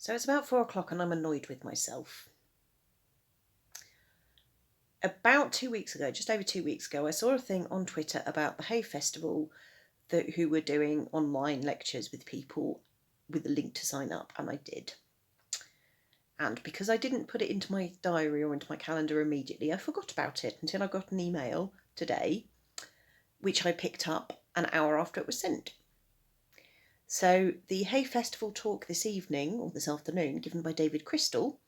So it's about 4 o'clock and I'm annoyed with myself. About 2 weeks ago, just over 2 weeks ago, I saw a thing on Twitter about the Hay Festival who were doing online lectures with people with a link to sign up, and I did. And because I didn't put it into my diary or into my calendar immediately, I forgot about it until I got an email today, which I picked up an hour after it was sent. So the Hay Festival talk this evening, or this afternoon, given by David Crystal,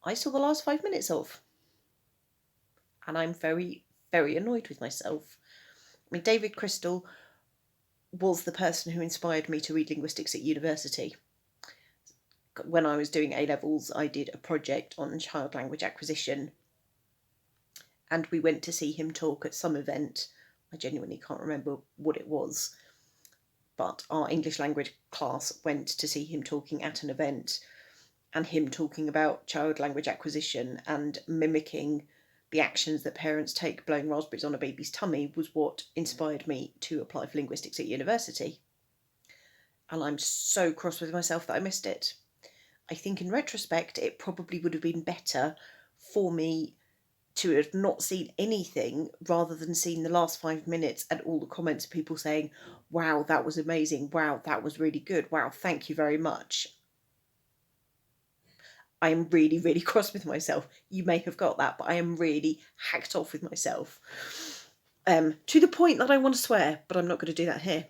I saw the last 5 minutes of. And I'm very, very annoyed with myself. I mean, David Crystal was the person who inspired me to read linguistics at university. When I was doing A-levels, I did a project on child language acquisition. And we went to see him talk at some event. I genuinely can't remember what it was. But our English language class went to see him talking at an event, and him talking about child language acquisition and mimicking the actions that parents take blowing raspberries on a baby's tummy was what inspired me to apply for linguistics at university. And I'm so cross with myself that I missed it. I think in retrospect, it probably would have been better for me to have not seen anything rather than seen the last 5 minutes and all the comments of people saying, wow, that was amazing. Wow, that was really good. Wow, thank you very much. I am really, really cross with myself. You may have got that, but I am really hacked off with myself. To the point that I want to swear, but I'm not going to do that here.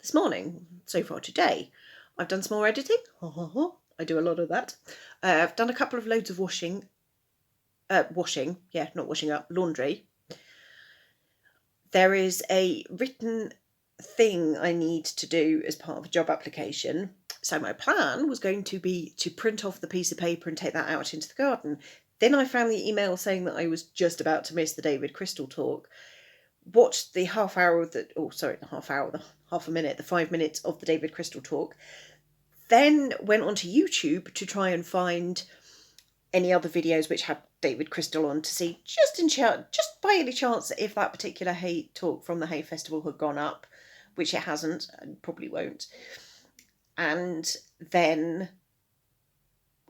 This morning, so far today, I've done some more editing. I do a lot of that. I've done a couple of loads of laundry. There is a written thing I need to do as part of a job application. So my plan was going to be to print off the piece of paper and take that out into the garden. Then I found the email saying that I was just about to miss the David Crystal talk. Watched the 5 minutes of the David Crystal talk. Then went onto YouTube to try and find any other videos which had David Crystal on to see just by any chance if that particular Hay talk from the Hay Festival had gone up, which it hasn't and probably won't. And then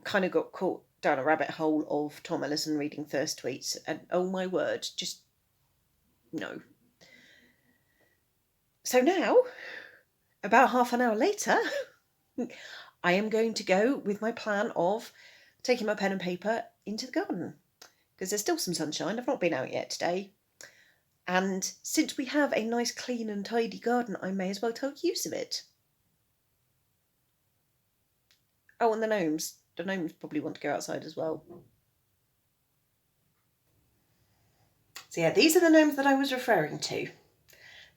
kind of got caught down a rabbit hole of Tom Ellison reading thirst tweets, and oh my word, just no. So now, about half an hour later, I am going to go with my plan of taking my pen and paper into the garden, because there's still some sunshine. I've not been out yet today. And since we have a nice clean and tidy garden, I may as well take use of it. Oh, and the gnomes. The gnomes probably want to go outside as well. So yeah, these are the gnomes that I was referring to.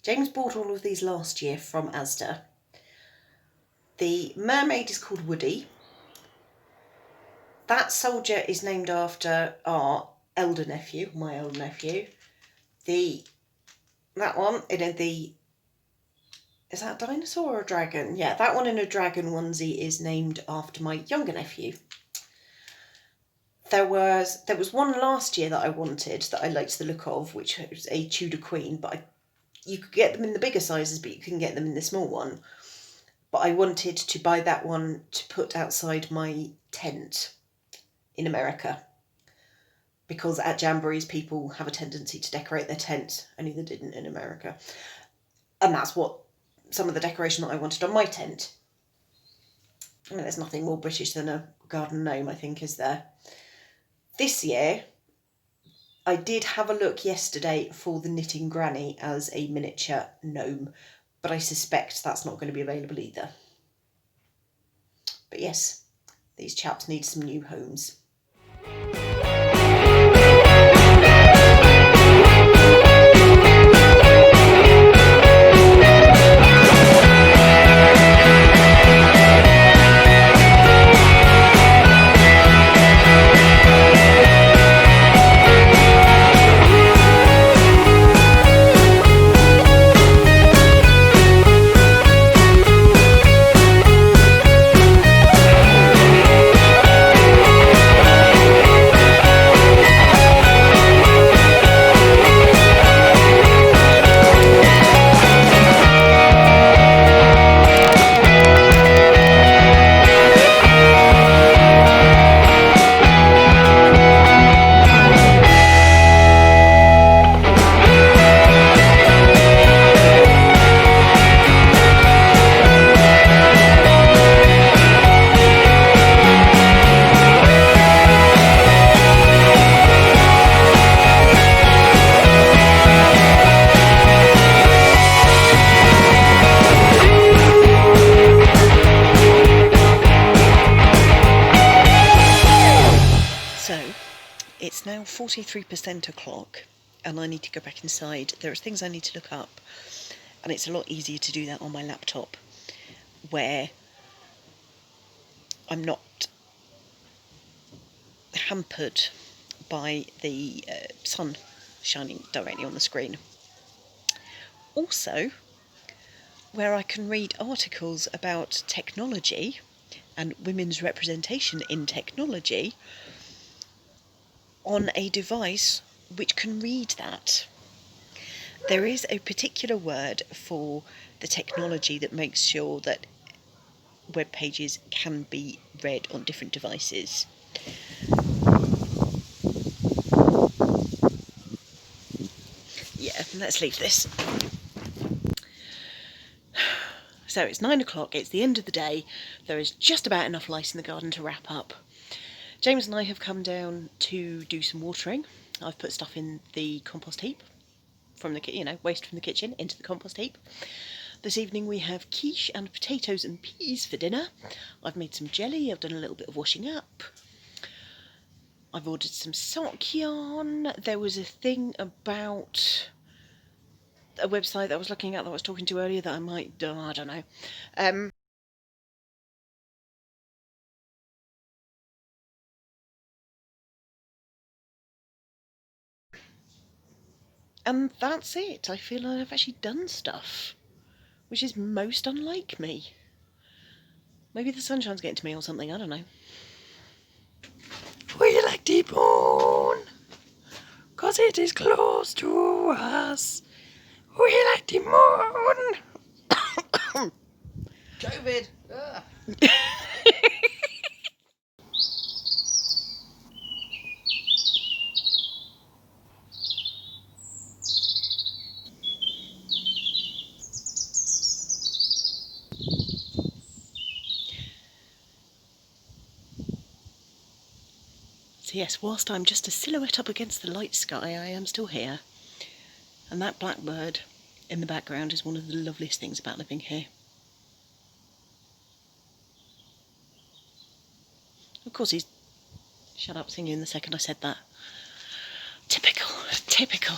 James bought all of these last year from Asda. The mermaid is called Woody. That soldier is named after my elder nephew. That one is that a dinosaur or a dragon? Yeah, that one in a dragon onesie is named after my younger nephew. There was one last year that I wanted, that I liked the look of, which was a Tudor Queen, but you could get them in the bigger sizes, but you can get them in the small one. But I wanted to buy that one to put outside my tent in America, because at jamborees people have a tendency to decorate their tent, only they didn't in America. And that's what some of the decoration that I wanted on my tent. I mean, there's nothing more British than a garden gnome, I think, is there? This year, I did have a look yesterday for the Knitting Granny as a miniature gnome, but I suspect that's not going to be available either. But yes, these chaps need some new homes. now 43% o'clock and I need to go back inside. There are things I need to look up, and it's a lot easier to do that on my laptop, where I'm not hampered by the sun shining directly on the screen. Also, where I can read articles about technology and women's representation in technology on a device which can read that. There is a particular word for the technology that makes sure that web pages can be read on different devices. Yeah, let's leave this. So it's 9 o'clock, it's the end of the day, there is just about enough light in the garden to wrap up. James and I have come down to do some watering. I've put stuff in the compost heap, from the waste from the kitchen into the compost heap. This evening we have quiche and potatoes and peas for dinner. I've made some jelly, I've done a little bit of washing up. I've ordered some sock yarn. There was a thing about a website that I was looking at that I was talking to earlier that I might do, I don't know. And that's it. I feel like I've actually done stuff, which is most unlike me. Maybe the sunshine's getting to me or something, I don't know. We like the moon, 'cause it is close to us. We like the moon. COVID. So yes, whilst I'm just a silhouette up against the light sky, I am still here. And that blackbird in the background is one of the loveliest things about living here. Of course he's shut up singing the second I said that. Typical, typical.